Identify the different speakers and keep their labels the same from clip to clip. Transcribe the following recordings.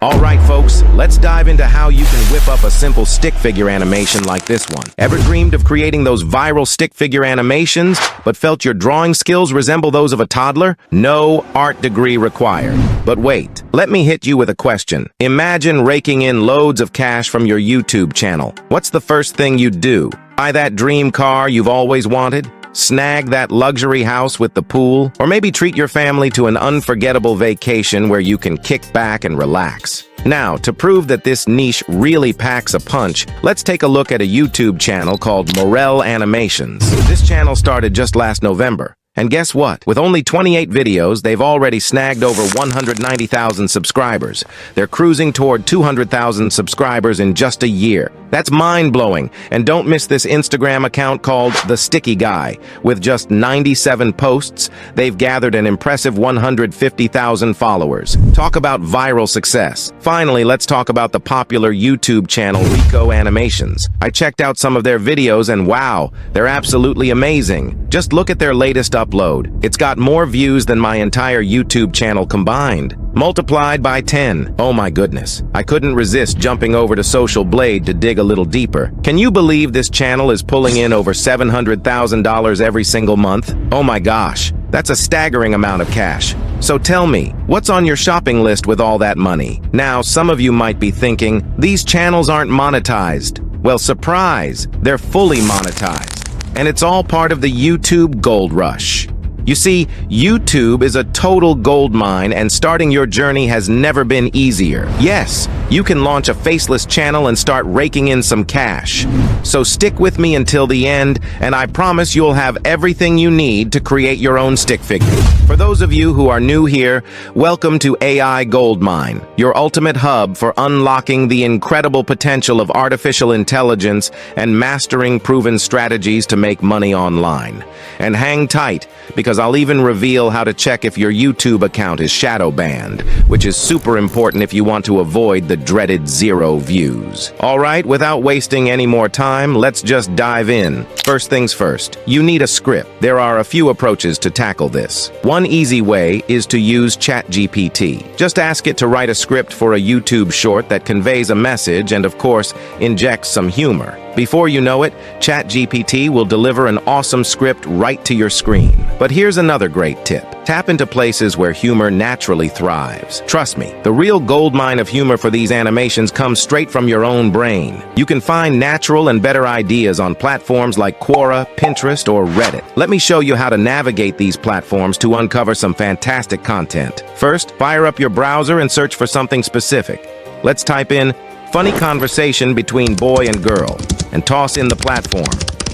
Speaker 1: Alright folks, let's dive into how you can whip up a simple stick figure animation like this one. Ever dreamed of creating those viral stick figure animations, but felt your drawing skills resemble those of a toddler? No art degree required. But wait, let me hit you with a question. Imagine raking in loads of cash from your YouTube channel. What's the first thing you'd do? Buy that dream car you've always wanted? Snag that luxury house with the pool, or maybe treat your family to an unforgettable vacation where you can kick back and relax. Now, to prove that this niche really packs a punch, let's take a look at a YouTube channel called Morel Animations. This channel started just last November. And guess what? With only 28 videos, they've already snagged over 190,000 subscribers. They're cruising toward 200,000 subscribers in just a year. That's mind-blowing. And don't miss this Instagram account called The Sticky Guy. With just 97 posts, they've gathered an impressive 150,000 followers. Talk about viral success. Finally, let's talk about the popular YouTube channel Rico Animations. I checked out some of their videos and wow, they're absolutely amazing. Just look at their latest upload. It's got more views than my entire YouTube channel combined. Multiplied by 10. Oh my goodness. I couldn't resist jumping over to Social Blade to dig a little deeper. Can you believe this channel is pulling in over $700,000 every single month? Oh my gosh. That's a staggering amount of cash. So tell me, what's on your shopping list with all that money? Now, some of you might be thinking, these channels aren't monetized. Well, surprise, they're fully monetized. And it's all part of the YouTube gold rush. You see, YouTube is a total gold mine, and starting your journey has never been easier. Yes, you can launch a faceless channel and start raking in some cash. So stick with me until the end, and I promise you'll have everything you need to create your own stick figure. For those of you who are new here, welcome to AI Goldmine, your ultimate hub for unlocking the incredible potential of artificial intelligence and mastering proven strategies to make money online. And hang tight, because I'll even reveal how to check if your YouTube account is shadowbanned, which is super important if you want to avoid the dreaded 0 views. Alright, without wasting any more time, let's just dive in. First things first, you need a script. There are a few approaches to tackle this. One easy way is to use ChatGPT. Just ask it to write a script for a YouTube short that conveys a message and, of course, injects some humor. Before you know it, ChatGPT will deliver an awesome script right to your screen. But here's another great tip. Tap into places where humor naturally thrives. Trust me, the real goldmine of humor for these animations comes straight from your own brain. You can find natural and better ideas on platforms like Quora, Pinterest, or Reddit. Let me show you how to navigate these platforms to uncover some fantastic content. First, fire up your browser and search for something specific. Let's type in funny conversation between boy and girl, and toss in the platform,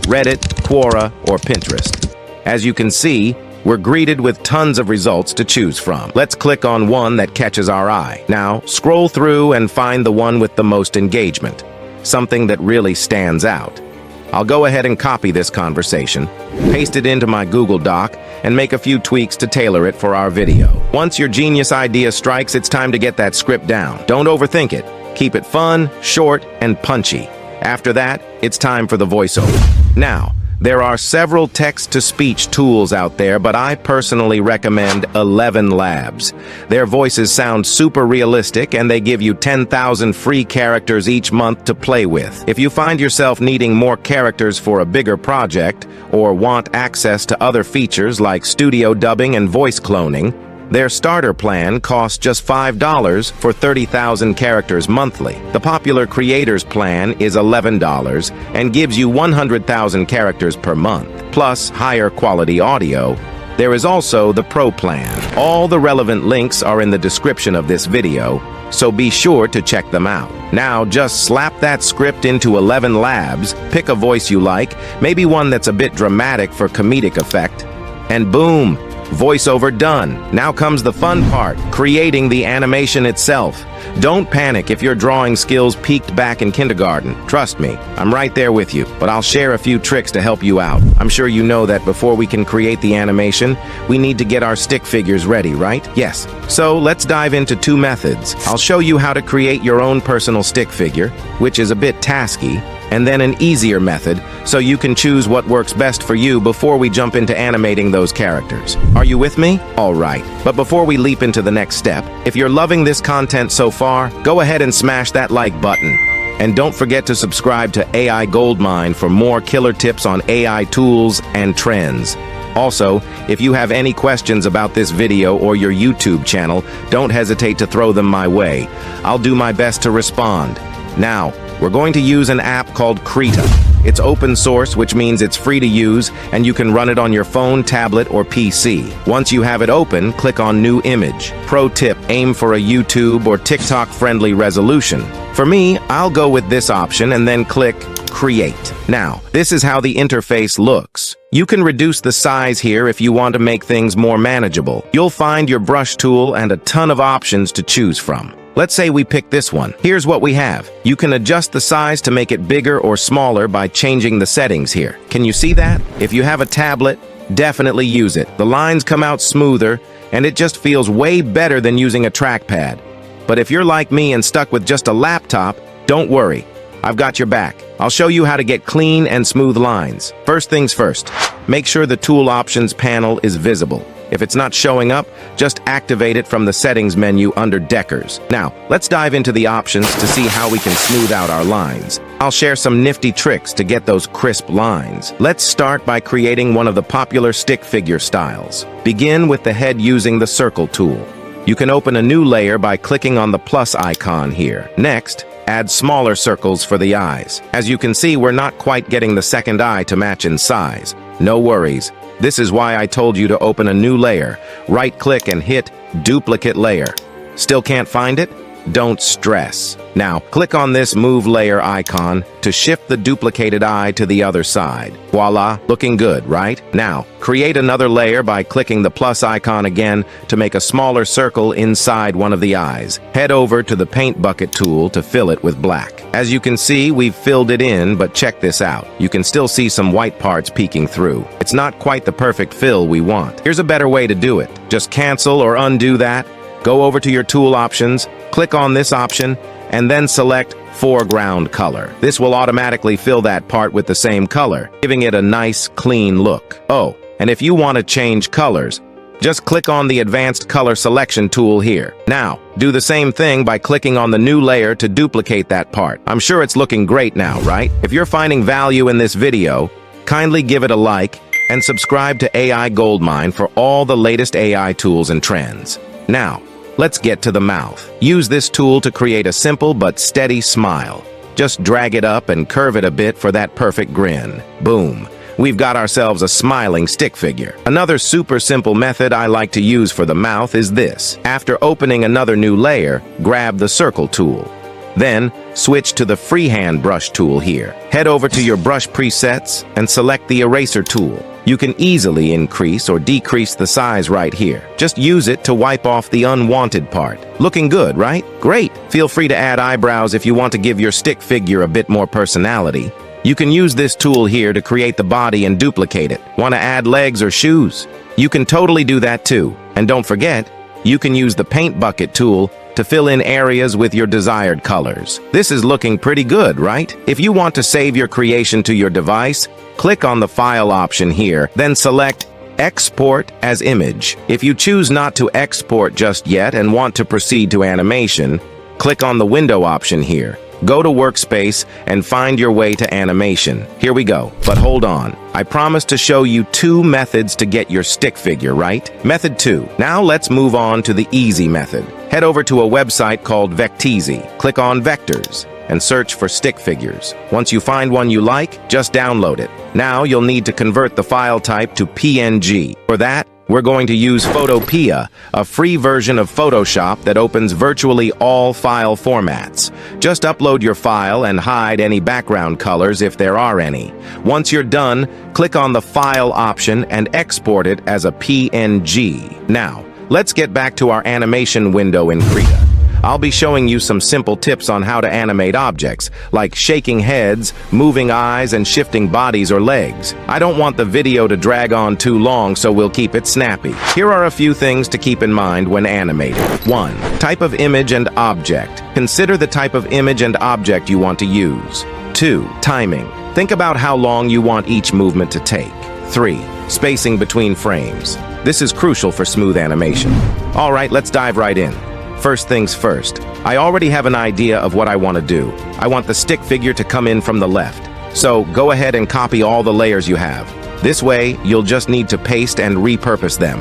Speaker 1: Reddit, Quora, or Pinterest. As you can see, we're greeted with tons of results to choose from. Let's click on one that catches our eye. Now, scroll through and find the one with the most engagement, something that really stands out. I'll go ahead and copy this conversation, paste it into my Google Doc, and make a few tweaks to tailor it for our video. Once your genius idea strikes, it's time to get that script down. Don't overthink it. Keep it fun, short, and punchy. After that, it's time for the voiceover. Now, there are several text-to-speech tools out there, but I personally recommend 11 Labs. Their voices sound super realistic, and they give you 10,000 free characters each month to play with. If you find yourself needing more characters for a bigger project, or want access to other features like studio dubbing and voice cloning, their starter plan costs just $5 for 30,000 characters monthly. The popular creators plan is $11 and gives you 100,000 characters per month, plus higher quality audio. There is also the Pro plan. All the relevant links are in the description of this video, so be sure to check them out. Now just slap that script into 11 Labs, pick a voice you like, maybe one that's a bit dramatic for comedic effect, and boom! Voiceover done. Now comes the fun part, creating the animation itself. Don't panic if your drawing skills peaked back in kindergarten. Trust me, I'm right there with you, but I'll share a few tricks to help you out. I'm sure you know that before we can create the animation, we need to get our stick figures ready, right? Yes. So let's dive into 2 methods. I'll show you how to create your own personal stick figure, which is a bit tasky, and then an easier method, so you can choose what works best for you before we jump into animating those characters. Are Are you with me? Alright, but before we leap into the next step, if you're loving this content so far, go ahead and smash that like button. And don't forget to subscribe to AI Goldmine for more killer tips on AI tools and trends. Also, if you have any questions about this video or your YouTube channel, don't hesitate to throw them my way. I'll do my best to respond. Now, we're going to use an app called Krita. It's open source, which means it's free to use, and you can run it on your phone, tablet, or PC. Once you have it open, click on New Image. Pro tip, aim for a YouTube or TikTok-friendly resolution. For me, I'll go with this option and then click Create. Now, this is how the interface looks. You can reduce the size here if you want to make things more manageable. You'll find your brush tool and a ton of options to choose from. Let's say we pick this one. Here's what we have. You can adjust the size to make it bigger or smaller by changing the settings here. Can you see that? If you have a tablet, definitely use it. The lines come out smoother, and it just feels way better than using a trackpad. But if you're like me and stuck with just a laptop, don't worry. I've got your back. I'll show you how to get clean and smooth lines. First things first, make sure the Tool Options panel is visible. If it's not showing up, just activate it from the Settings menu under Deckers. Now, let's dive into the options to see how we can smooth out our lines. I'll share some nifty tricks to get those crisp lines. Let's start by creating one of the popular stick figure styles. Begin with the head using the Circle tool. You can open a new layer by clicking on the plus icon here. Next, add smaller circles for the eyes. As you can see, we're not quite getting the second eye to match in size. No worries. This is why I told you to open a new layer. Right-click and hit Duplicate Layer. Still can't find it? Don't stress. Now, click on this Move Layer icon to shift the duplicated eye to the other side. Voila, looking good, right? Now, create another layer by clicking the plus icon again to make a smaller circle inside one of the eyes. Head over to the Paint Bucket tool to fill it with black. As you can see, we've filled it in, but check this out. You can still see some white parts peeking through. It's not quite the perfect fill we want. Here's a better way to do it. Just cancel or undo that. Go over to your tool options, click on this option, and then select Foreground Color. This will automatically fill that part with the same color, giving it a nice, clean look. Oh, and if you want to change colors, just click on the Advanced Color Selection tool here. Now, do the same thing by clicking on the new layer to duplicate that part. I'm sure it's looking great now, right? If you're finding value in this video, kindly give it a like and subscribe to AI Goldmine for all the latest AI tools and trends. Now, let's get to the mouth. Use this tool to create a simple but steady smile. Just drag it up and curve it a bit for that perfect grin. Boom. We've got ourselves a smiling stick figure. Another super simple method I like to use for the mouth is this. After opening another new layer, grab the Circle tool. Then, switch to the Freehand Brush tool here. Head over to your brush presets and select the Eraser tool. You can easily increase or decrease the size right here. Just use it to wipe off the unwanted part. Looking good, right? Great! Feel free to add eyebrows if you want to give your stick figure a bit more personality. You can use this tool here to create the body and duplicate it. Want to add legs or shoes? You can totally do that too. And don't forget, you can use the Paint Bucket tool to fill in areas with your desired colors. This is looking pretty good, right? If you want to save your creation to your device, click on the File option here, then select Export as Image. If you choose not to export just yet and want to proceed to animation, click on the Window option here. Go to Workspace and find your way to animation. Here we go. But hold on. I promised to show you 2 methods to get your stick figure, right? Method 2. Now let's move on to the easy method. Head over to a website called Vecteezy. Click on Vectors and search for stick figures. Once you find one you like, just download it. Now you'll need to convert the file type to PNG. For that, we're going to use Photopea, a free version of Photoshop that opens virtually all file formats. Just upload your file and hide any background colors if there are any. Once you're done, click on the File option and export it as a PNG. Now, let's get back to our animation window in Krita. I'll be showing you some simple tips on how to animate objects, like shaking heads, moving eyes, and shifting bodies or legs. I don't want the video to drag on too long, so we'll keep it snappy. Here are a few things to keep in mind when animating. 1. Type of image and object. Consider the type of image and object you want to use. 2. Timing. Think about how long you want each movement to take. 3. Spacing between frames. This is crucial for smooth animation. All right, let's dive right in. First things first, I already have an idea of what I want to do. I want the stick figure to come in from the left. So go ahead and copy all the layers you have. This way, you'll just need to paste and repurpose them.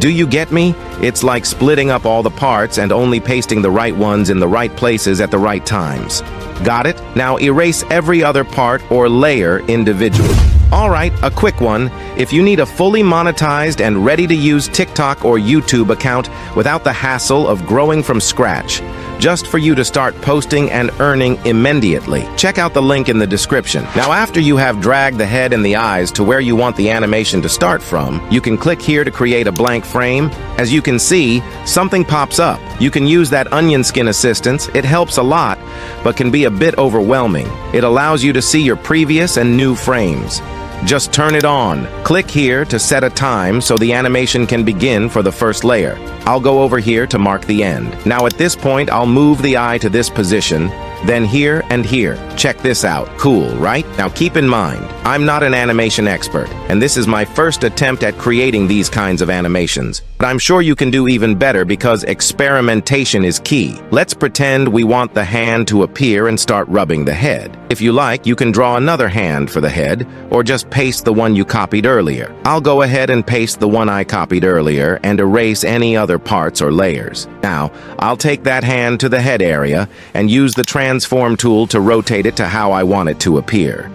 Speaker 1: Do you get me? It's like splitting up all the parts and only pasting the right ones in the right places at the right times. Got it? Now erase every other part or layer individually. All right, a quick one. If you need a fully monetized and ready-to-use TikTok or YouTube account without the hassle of growing from scratch, just for you to start posting and earning immediately, check out the link in the description. Now, after you have dragged the head and the eyes to where you want the animation to start from, you can click here to create a blank frame. As you can see, something pops up. You can use that onion skin assistance. It helps a lot, but can be a bit overwhelming. It allows you to see your previous and new frames. Just turn it on. Click here to set a time so the animation can begin for the first layer. I'll go over here to mark the end. Now at this point, I'll move the eye to this position, then here and here. Check this out. Cool, right? Now keep in mind, I'm not an animation expert, and this is my first attempt at creating these kinds of animations. But I'm sure you can do even better because experimentation is key. Let's pretend we want the hand to appear and start rubbing the head. If you like, you can draw another hand for the head, or just paste the one you copied earlier. I'll go ahead and paste the one I copied earlier and erase any other parts or layers. Now, I'll take that hand to the head area and use the transform tool to rotate it to how I want it to appear.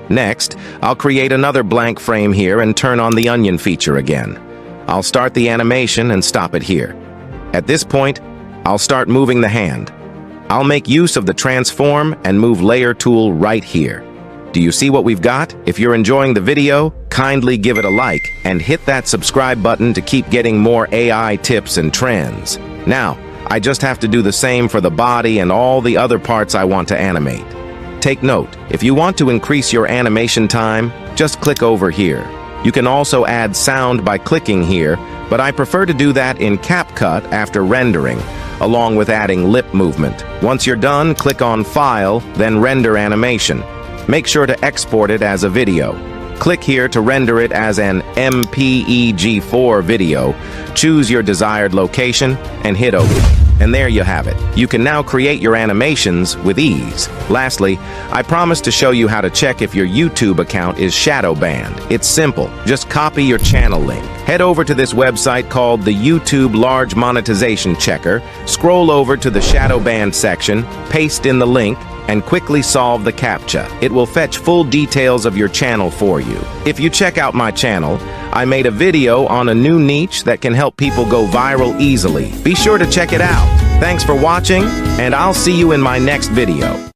Speaker 1: Next, I'll create another blank frame here and turn on the onion feature again. I'll start the animation and stop it here. At this point, I'll start moving the hand. I'll make use of the transform and move layer tool right here. Do you see what we've got? If you're enjoying the video, kindly give it a like and hit that subscribe button to keep getting more AI tips and trends. Now, I just have to do the same for the body and all the other parts I want to animate. Take note, if you want to increase your animation time, just click over here. You can also add sound by clicking here, but I prefer to do that in CapCut after rendering, along with adding lip movement. Once you're done, click on File, then Render Animation. Make sure to export it as a video. Click here to render it as an MPEG-4 video. Choose your desired location and hit OK. And there you have it. You can now create your animations with ease. Lastly, I promise to show you how to check if your YouTube account is shadow banned. It's simple. Just copy your channel link. Head over to this website called the YouTube Large Monetization Checker, scroll over to the shadow banned section, paste in the link, and quickly solve the CAPTCHA. It will fetch full details of your channel for you. If you check out my channel, I made a video on a new niche that can help people go viral easily. Be sure to check it out. Thanks for watching, and I'll see you in my next video.